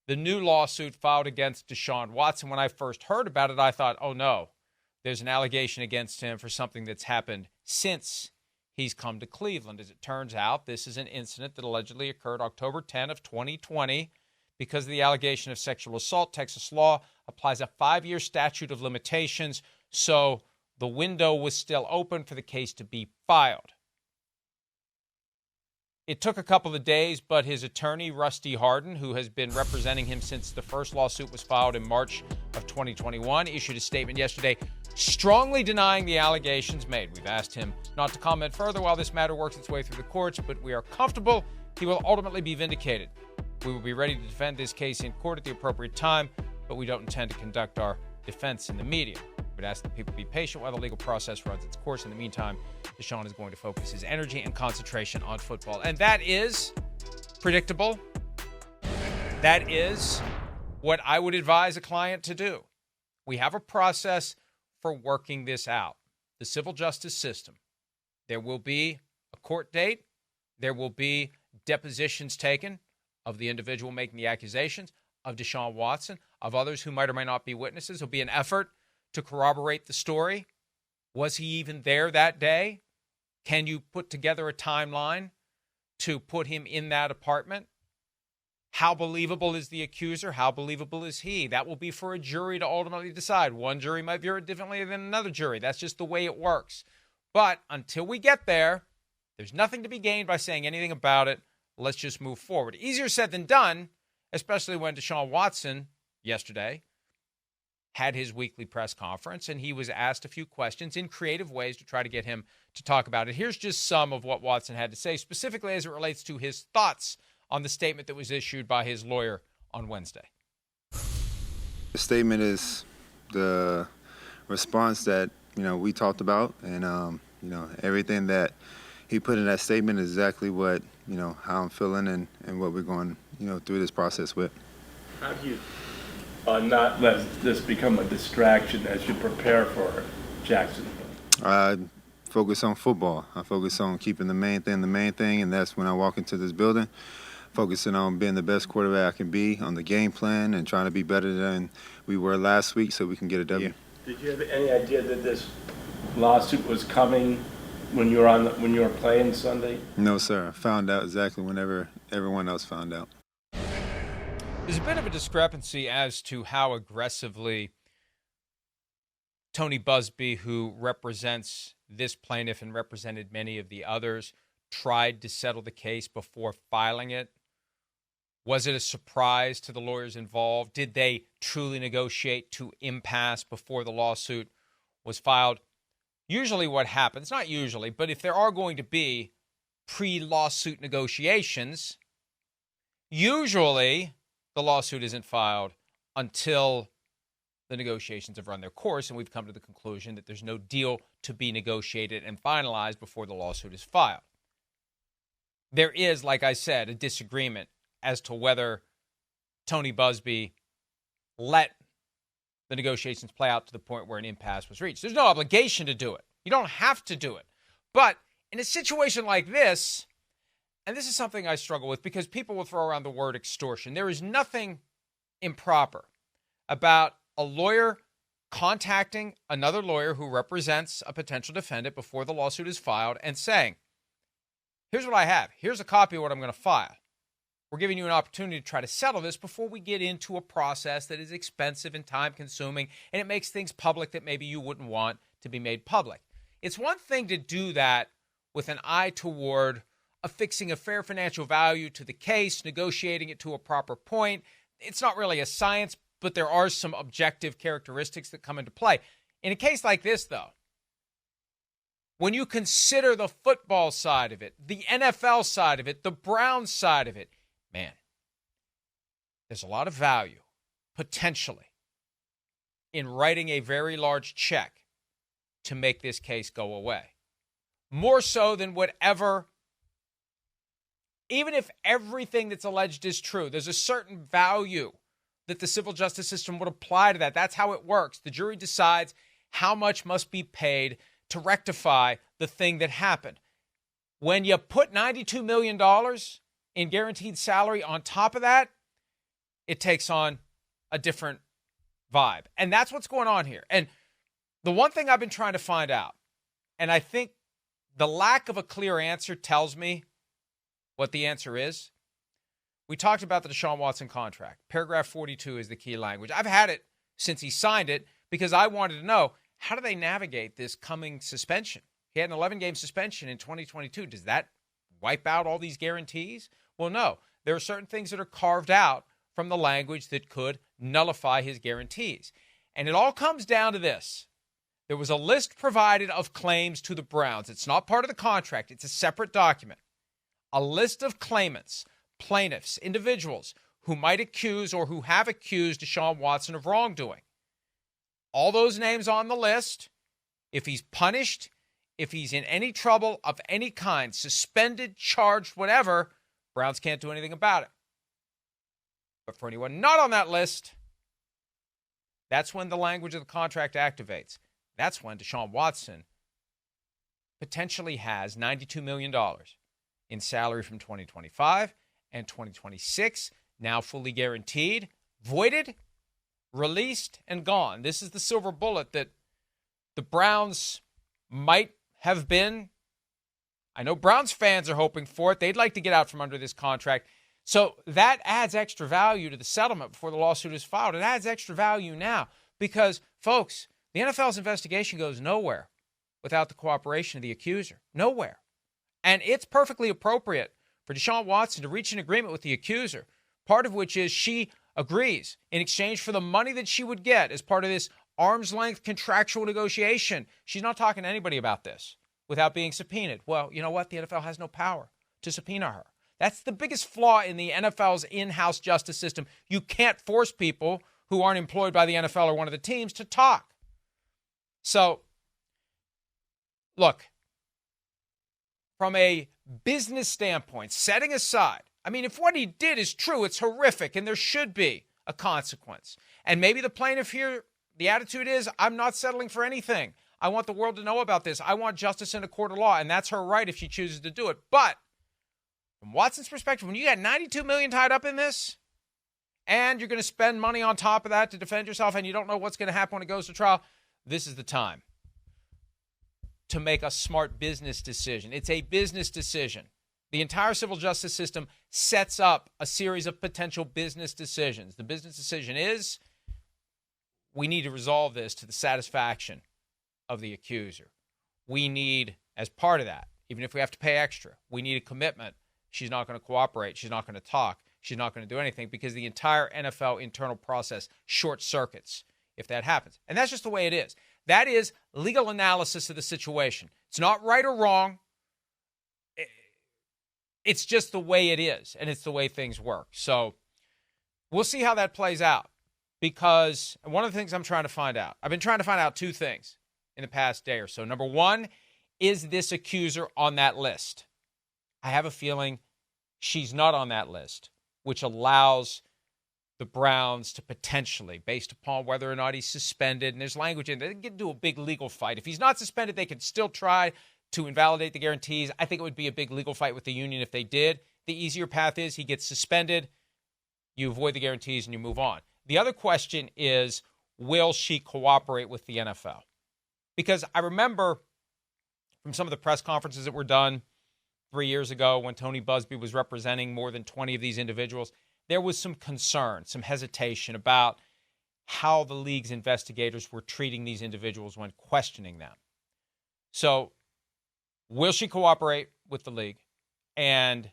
the new lawsuit filed against Deshaun Watson. When I first heard about it, I thought, oh no, there's an allegation against him for something that's happened since he's come to Cleveland. As it turns out, this is an incident that allegedly occurred October 10 of 2020. Because of the allegation of sexual assault, Texas law applies a 5-year statute of limitations, so the window was still open for the case to be filed. It took a couple of days, but his attorney, Rusty Hardin, who has been representing him since the first lawsuit was filed in March of 2021, issued a statement yesterday strongly denying the allegations made. We've asked him not to comment further while this matter works its way through the courts, but we are comfortable he will ultimately be vindicated. We will be ready to defend this case in court at the appropriate time, but we don't intend to conduct our defense in the media. We'd ask that people be patient while the legal process runs its course. In the meantime, Deshaun is going to focus his energy and concentration on football. And that is predictable. That is what I would advise a client to do. We have a process for working this out. The civil justice system. There will be a court date. There will be depositions taken of the individual making the accusations, of Deshaun Watson, of others who might or might not be witnesses. There'll be an effort to corroborate the story. Was he even there that day? Can you put together a timeline to put him in that apartment? How believable is the accuser? How believable is he? That will be for a jury to ultimately decide. One jury might view it differently than another jury. That's just the way it works. But until we get there, there's nothing to be gained by saying anything about it. Let's just move forward. Easier said than done, especially when Deshaun Watson yesterday had his weekly press conference and he was asked a few questions in creative ways to try to get him to talk about it. Here's just some of what Watson had to say, specifically as it relates to his thoughts on the statement that was issued by his lawyer on Wednesday. The statement is the response that, we talked about, and, everything that he put in that statement is exactly what, how I'm feeling and what we're going, through this process with. How do you not let this become a distraction as you prepare for Jacksonville? I focus on football. I focus on keeping the main thing, and that's when I walk into this building, focusing on being the best quarterback I can be on the game plan and trying to be better than we were last week so we can get a W. Did you have any idea that this lawsuit was coming when you were playing Sunday? No, sir. I found out exactly whenever everyone else found out. There's a bit of a discrepancy as to how aggressively Tony Busby, who represents this plaintiff and represented many of the others, tried to settle the case before filing it. Was it a surprise to the lawyers involved? Did they truly negotiate to impasse before the lawsuit was filed? Usually what happens, not usually, but if there are going to be pre-lawsuit negotiations, usually the lawsuit isn't filed until the negotiations have run their course, and we've come to the conclusion that there's no deal to be negotiated and finalized before the lawsuit is filed. There is, like I said, a disagreement as to whether Tony Busby let the negotiations play out to the point where an impasse was reached. There's no obligation to do it. You don't have to do it. But in a situation like this, and this is something I struggle with because people will throw around the word extortion. There is nothing improper about a lawyer contacting another lawyer who represents a potential defendant before the lawsuit is filed and saying, here's what I have. Here's a copy of what I'm going to file. We're giving you an opportunity to try to settle this before we get into a process that is expensive and time-consuming, and it makes things public that maybe you wouldn't want to be made public. It's one thing to do that with an eye toward affixing a fair financial value to the case, negotiating it to a proper point. It's not really a science, but there are some objective characteristics that come into play. In a case like this, though, when you consider the football side of it, the NFL side of it, the Browns side of it, man, there's a lot of value, potentially, in writing a very large check to make this case go away. More so than whatever, even if everything that's alleged is true, there's a certain value that the civil justice system would apply to that. That's how it works. The jury decides how much must be paid to rectify the thing that happened. When you put $92 million in guaranteed salary on top of that, it takes on a different vibe. And that's what's going on here. And the one thing I've been trying to find out, and I think the lack of a clear answer tells me what the answer is. We talked about the Deshaun Watson contract. Paragraph 42 is the key language. I've had it since he signed it because I wanted to know, how do they navigate this coming suspension? He had an 11-game suspension in 2022. Does that wipe out all these guarantees? Well, no. There are certain things that are carved out from the language that could nullify his guarantees. And it all comes down to this. There was a list provided of claims to the Browns. It's not part of the contract. It's a separate document. A list of claimants, plaintiffs, individuals who might accuse or who have accused Deshaun Watson of wrongdoing. All those names on the list, if he's punished, if he's in any trouble of any kind, suspended, charged, whatever, Browns can't do anything about it. But for anyone not on that list, that's when the language of the contract activates. That's when Deshaun Watson potentially has $92 million in salary from 2025 and 2026, now fully guaranteed, voided, released, and gone. This is the silver bullet that the Browns might have been. I know Browns fans are hoping for it. They'd like to get out from under this contract. So that adds extra value to the settlement before the lawsuit is filed. It adds extra value now because, folks, the NFL's investigation goes nowhere without the cooperation of the accuser. Nowhere. And it's perfectly appropriate for Deshaun Watson to reach an agreement with the accuser, part of which is she agrees in exchange for the money that she would get as part of this arm's length contractual negotiation. She's not talking to anybody about this without being subpoenaed. Well, you know what? The NFL has no power to subpoena her. That's the biggest flaw in the NFL's in-house justice system. You can't force people who aren't employed by the NFL or one of the teams to talk. So, look, from a business standpoint, setting aside, I mean, if what he did is true, it's horrific, and there should be a consequence. And maybe the plaintiff here, the attitude is, I'm not settling for anything. I want the world to know about this. I want justice in a court of law, and that's her right if she chooses to do it. But from Watson's perspective, when you got $92 million tied up in this, and you're going to spend money on top of that to defend yourself, and you don't know what's going to happen when it goes to trial, this is the time to make a smart business decision. It's a business decision. The entire civil justice system sets up a series of potential business decisions. The business decision is, we need to resolve this to the satisfaction of the accuser. We need, as part of that, even if we have to pay extra, we need a commitment. She's not going to cooperate. She's not going to talk. She's not going to do anything because the entire NFL internal process short circuits if that happens. And that's just the way it is. That is legal analysis of the situation. It's not right or wrong. It's just the way it is, and it's the way things work. So we'll see how that plays out because one of the things I'm trying to find out, I've been trying to find out two things in the past day or so. Number one, is this accuser on that list? I have a feeling she's not on that list, which allows the Browns to potentially, based upon whether or not he's suspended, and there's language in there, they can get into a big legal fight. If he's not suspended, they can still try to invalidate the guarantees. I think it would be a big legal fight with the union if they did. The easier path is he gets suspended, you avoid the guarantees, and you move on. The other question is, will she cooperate with the NFL? Because I remember from some of the press conferences that were done 3 years ago when Tony Busby was representing more than 20 of these individuals, there was some concern, some hesitation about how the league's investigators were treating these individuals when questioning them. So, will she cooperate with the league? And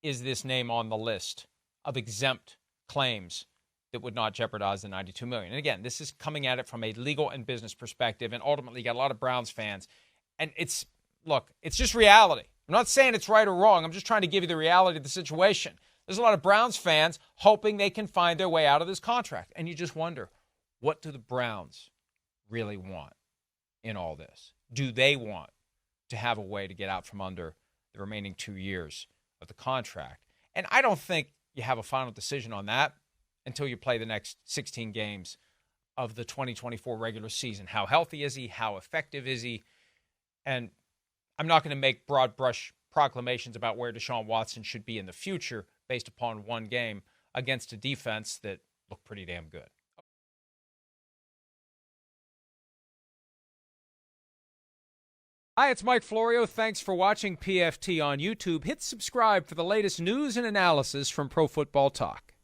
is this name on the list of exempt claims that would not jeopardize the $92 million? And again, this is coming at it from a legal and business perspective, and ultimately you got a lot of Browns fans. And it's just reality. I'm not saying it's right or wrong. I'm just trying to give you the reality of the situation. There's a lot of Browns fans hoping they can find their way out of this contract. And you just wonder, what do the Browns really want in all this? Do they want to have a way to get out from under the remaining 2 years of the contract? And I don't think you have a final decision on that until you play the next 16 games of the 2024 regular season. How healthy is he? How effective is he? And I'm not going to make broad brush proclamations about where Deshaun Watson should be in the future based upon one game against a defense that looked pretty damn good. Hi, it's Mike Florio. Thanks for watching PFT on YouTube. Hit subscribe for the latest news and analysis from Pro Football Talk.